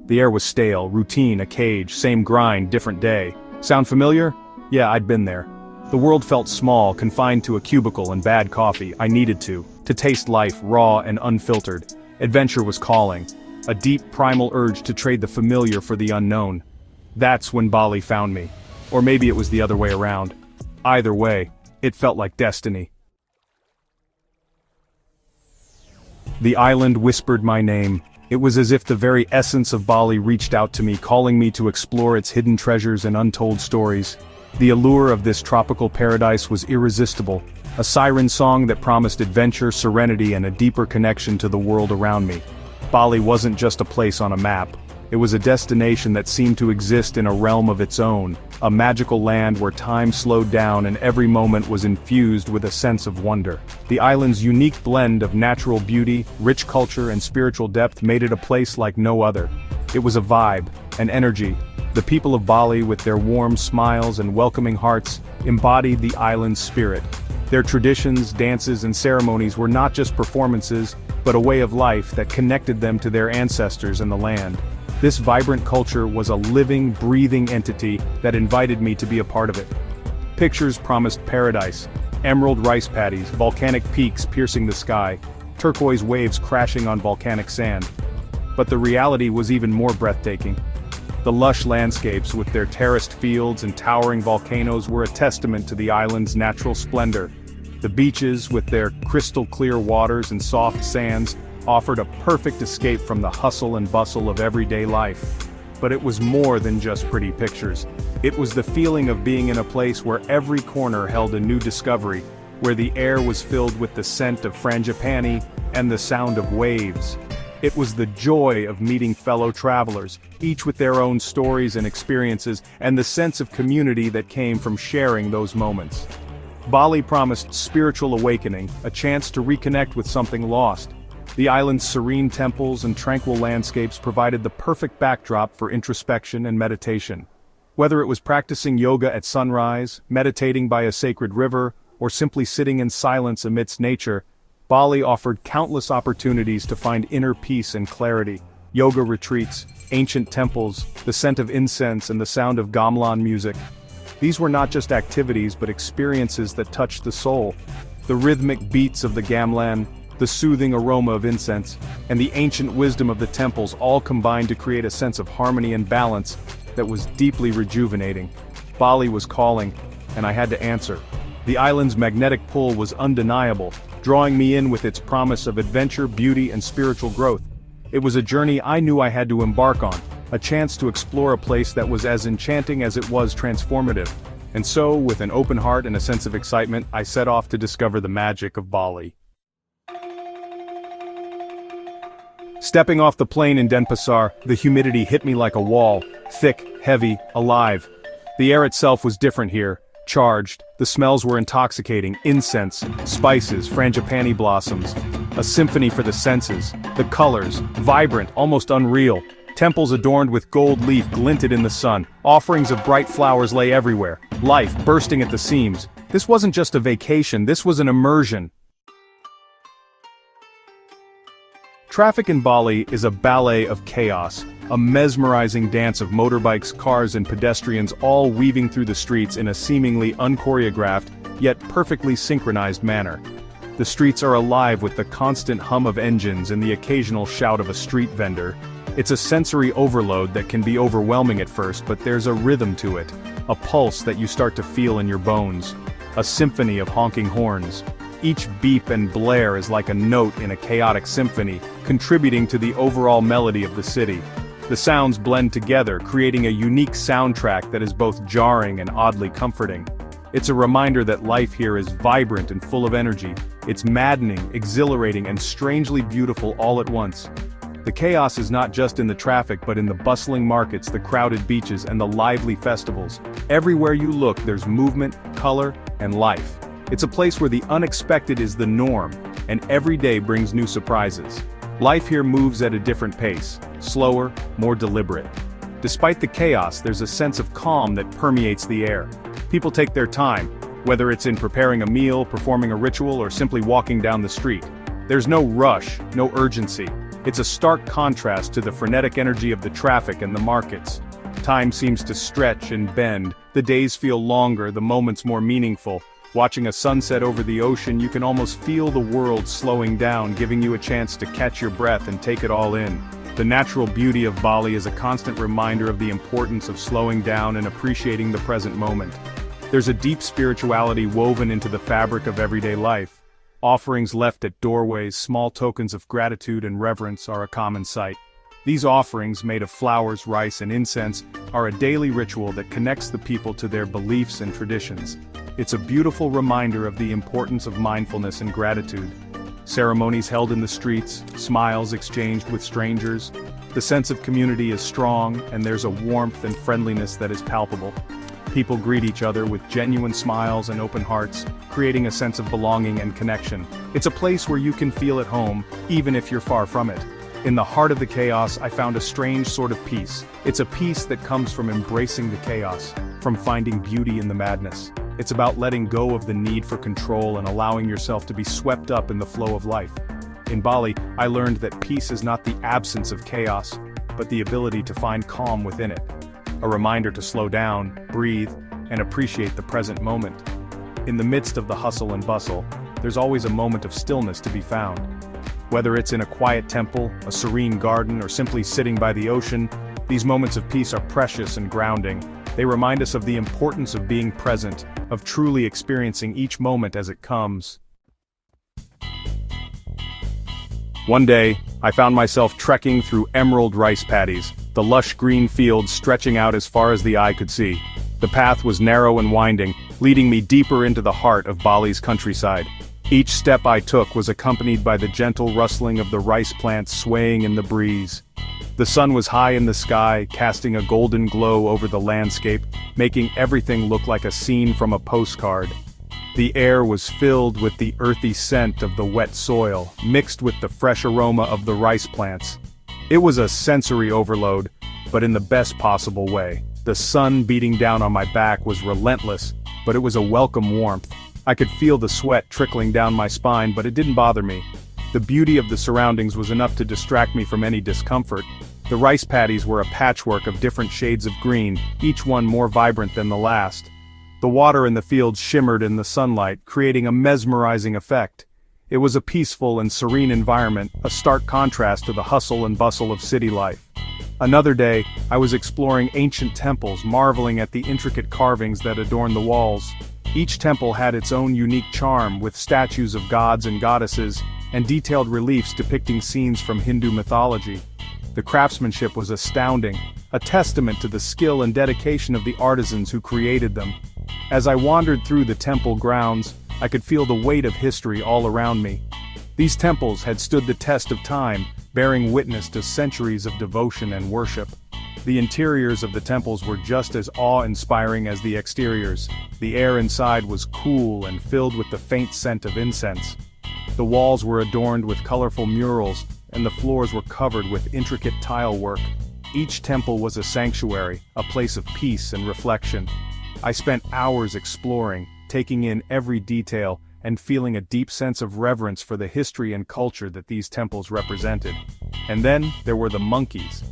The air was stale, routine, a cage, same grind, different day. Sound familiar? Yeah, I'd been there. The world felt small, confined to a cubicle and bad coffee. I needed to taste life raw and unfiltered. Adventure was calling. A deep, primal urge to trade the familiar for the unknown. That's when Bali found me. Or maybe it was the other way around. Either way, it felt like destiny. The island whispered my name. It was as if the very essence of Bali reached out to me, calling me to explore its hidden treasures and untold stories. The allure of this tropical paradise was irresistible, a siren song that promised adventure, serenity, and a deeper connection to the world around me. Bali wasn't just a place on a map. It was a destination that seemed to exist in a realm of its own, a magical land where time slowed down and every moment was infused with a sense of wonder. The island's unique blend of natural beauty, rich culture, and spiritual depth made it a place like no other. It was a vibe, an energy. The people of Bali, with their warm smiles and welcoming hearts, embodied the island's spirit. Their traditions, dances, and ceremonies were not just performances, but a way of life that connected them to their ancestors and the land. This vibrant culture was a living, breathing entity that invited me to be a part of it. Pictures promised paradise: emerald rice paddies, volcanic peaks piercing the sky, turquoise waves crashing on volcanic sand. But the reality was even more breathtaking. The lush landscapes with their terraced fields and towering volcanoes were a testament to the island's natural splendor. The beaches, with their crystal-clear waters and soft sands, offered a perfect escape from the hustle and bustle of everyday life. But it was more than just pretty pictures. It was the feeling of being in a place where every corner held a new discovery, where the air was filled with the scent of frangipani and the sound of waves. It was the joy of meeting fellow travelers, each with their own stories and experiences, and the sense of community that came from sharing those moments. Bali promised spiritual awakening, a chance to reconnect with something lost. The island's serene temples and tranquil landscapes provided the perfect backdrop for introspection and meditation. Whether it was practicing yoga at sunrise, meditating by a sacred river, or simply sitting in silence amidst nature, Bali offered countless opportunities to find inner peace and clarity. Yoga retreats, ancient temples, the scent of incense and the sound of gamelan music. These were not just activities but experiences that touched the soul. The rhythmic beats of the gamelan, the soothing aroma of incense, and the ancient wisdom of the temples all combined to create a sense of harmony and balance that was deeply rejuvenating. Bali was calling, and I had to answer. The island's magnetic pull was undeniable, drawing me in with its promise of adventure, beauty, and spiritual growth. It was a journey I knew I had to embark on, a chance to explore a place that was as enchanting as it was transformative. And so, with an open heart and a sense of excitement, I set off to discover the magic of Bali. Stepping off the plane in Denpasar, the humidity hit me like a wall, thick, heavy, alive. The air itself was different here, charged. The smells were intoxicating: incense, spices, frangipani blossoms. A symphony for the senses. The colors, vibrant, almost unreal. Temples adorned with gold leaf glinted in the sun. Offerings of bright flowers lay everywhere. Life bursting at the seams. This wasn't just a vacation, this was an immersion. Traffic in Bali is a ballet of chaos, a mesmerizing dance of motorbikes, cars, and pedestrians all weaving through the streets in a seemingly unchoreographed, yet perfectly synchronized manner. The streets are alive with the constant hum of engines and the occasional shout of a street vendor. It's a sensory overload that can be overwhelming at first, but there's a rhythm to it, a pulse that you start to feel in your bones, a symphony of honking horns. Each beep and blare is like a note in a chaotic symphony, contributing to the overall melody of the city. The sounds blend together, creating a unique soundtrack that is both jarring and oddly comforting. It's a reminder that life here is vibrant and full of energy. It's maddening, exhilarating, and strangely beautiful all at once. The chaos is not just in the traffic but in the bustling markets, the crowded beaches, and the lively festivals. Everywhere you look there's movement, color, and life. It's a place where the unexpected is the norm, and every day brings new surprises. Life here moves at a different pace, slower, more deliberate. Despite the chaos, there's a sense of calm that permeates the air. People take their time, whether it's in preparing a meal, performing a ritual, or simply walking down the street. There's no rush, no urgency. It's a stark contrast to the frenetic energy of the traffic and the markets. Time seems to stretch and bend, the days feel longer, the moments more meaningful. Watching a sunset over the ocean, you can almost feel the world slowing down, giving you a chance to catch your breath and take it all in. The natural beauty of Bali is a constant reminder of the importance of slowing down and appreciating the present moment. There's a deep spirituality woven into the fabric of everyday life. Offerings left at doorways, small tokens of gratitude and reverence are a common sight. These offerings, made of flowers, rice, and incense, are a daily ritual that connects the people to their beliefs and traditions. It's a beautiful reminder of the importance of mindfulness and gratitude. Ceremonies held in the streets, smiles exchanged with strangers. The sense of community is strong, and there's a warmth and friendliness that is palpable. People greet each other with genuine smiles and open hearts, creating a sense of belonging and connection. It's a place where you can feel at home, even if you're far from it. In the heart of the chaos, I found a strange sort of peace. It's a peace that comes from embracing the chaos, from finding beauty in the madness. It's about letting go of the need for control and allowing yourself to be swept up in the flow of life. In Bali, I learned that peace is not the absence of chaos, but the ability to find calm within it. A reminder to slow down, breathe, and appreciate the present moment. In the midst of the hustle and bustle, there's always a moment of stillness to be found. Whether it's in a quiet temple, a serene garden, or simply sitting by the ocean, these moments of peace are precious and grounding. They remind us of the importance of being present, of truly experiencing each moment as it comes. One day, I found myself trekking through emerald rice paddies, the lush green fields stretching out as far as the eye could see. The path was narrow and winding, leading me deeper into the heart of Bali's countryside. Each step I took was accompanied by the gentle rustling of the rice plants swaying in the breeze. The sun was high in the sky, casting a golden glow over the landscape, making everything look like a scene from a postcard. The air was filled with the earthy scent of the wet soil, mixed with the fresh aroma of the rice plants. It was a sensory overload, but in the best possible way. The sun beating down on my back was relentless, but it was a welcome warmth. I could feel the sweat trickling down my spine, but it didn't bother me. The beauty of the surroundings was enough to distract me from any discomfort. The rice paddies were a patchwork of different shades of green, each one more vibrant than the last. The water in the fields shimmered in the sunlight, creating a mesmerizing effect. It was a peaceful and serene environment, a stark contrast to the hustle and bustle of city life. Another day, I was exploring ancient temples, marveling at the intricate carvings that adorned the walls. Each temple had its own unique charm, with statues of gods and goddesses, and detailed reliefs depicting scenes from Hindu mythology. The craftsmanship was astounding, a testament to the skill and dedication of the artisans who created them. As I wandered through the temple grounds, I could feel the weight of history all around me. These temples had stood the test of time, bearing witness to centuries of devotion and worship. The interiors of the temples were just as awe-inspiring as the exteriors. The air inside was cool and filled with the faint scent of incense. The walls were adorned with colorful murals, and the floors were covered with intricate tile work. Each temple was a sanctuary, a place of peace and reflection. I spent hours exploring, taking in every detail, and feeling a deep sense of reverence for the history and culture that these temples represented. And then, there were the monkeys.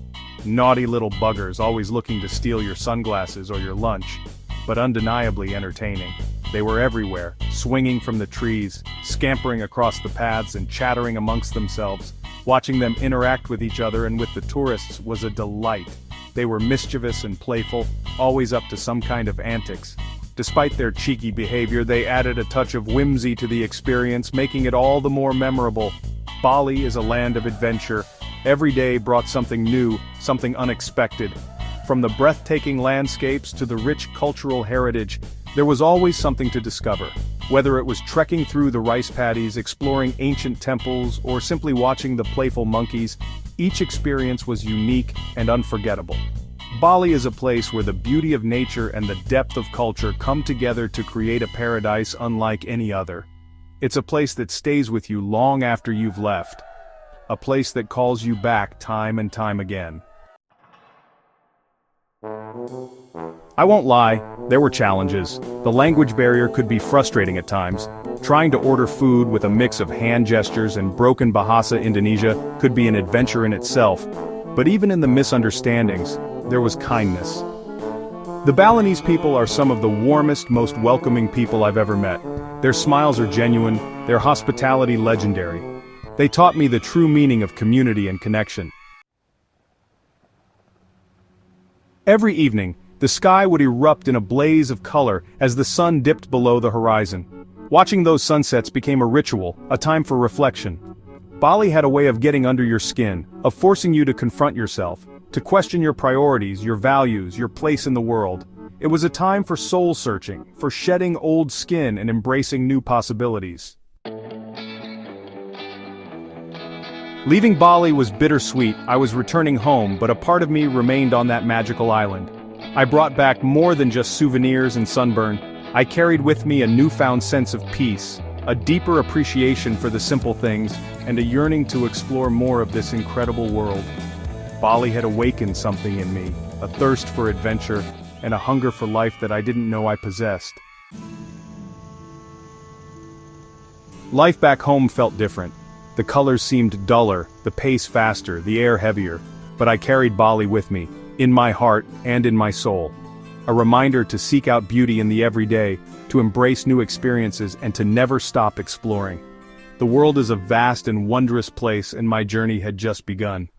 Naughty little buggers always looking to steal your sunglasses or your lunch, but undeniably entertaining. They were everywhere, swinging from the trees, scampering across the paths and chattering amongst themselves. Watching them interact with each other and with the tourists was a delight. They were mischievous and playful, always up to some kind of antics. Despite their cheeky behavior, they added a touch of whimsy to the experience, making it all the more memorable. Bali is a land of adventure. Every day brought something new, something unexpected. From the breathtaking landscapes to the rich cultural heritage, there was always something to discover. Whether it was trekking through the rice paddies, exploring ancient temples, or simply watching the playful monkeys, each experience was unique and unforgettable. Bali is a place where the beauty of nature and the depth of culture come together to create a paradise unlike any other. It's a place that stays with you long after you've left. A place that calls you back time and time again. I won't lie, There were challenges. The language barrier could be frustrating at times. Trying to order food with a mix of hand gestures and broken Bahasa Indonesia could be an adventure in itself. But even in the misunderstandings, there was kindness. The Balinese people are some of the warmest, most welcoming people I've ever met. Their smiles are genuine, their hospitality legendary. They taught me the true meaning of community and connection. Every evening, the sky would erupt in a blaze of color as the sun dipped below the horizon. Watching those sunsets became a ritual, a time for reflection. Bali had a way of getting under your skin, of forcing you to confront yourself, to question your priorities, your values, your place in the world. It was a time for soul-searching, for shedding old skin and embracing new possibilities. Leaving Bali was bittersweet. I was returning home, but a part of me remained on that magical island. I brought back more than just souvenirs and sunburn. I carried with me a newfound sense of peace, a deeper appreciation for the simple things, and a yearning to explore more of this incredible world. Bali had awakened something in me, a thirst for adventure, and a hunger for life that I didn't know I possessed. Life back home felt different. The colors seemed duller, the pace faster, the air heavier, but I carried Bali with me, in my heart and in my soul. A reminder to seek out beauty in the everyday, to embrace new experiences, and to never stop exploring. The world is a vast and wondrous place, and my journey had just begun.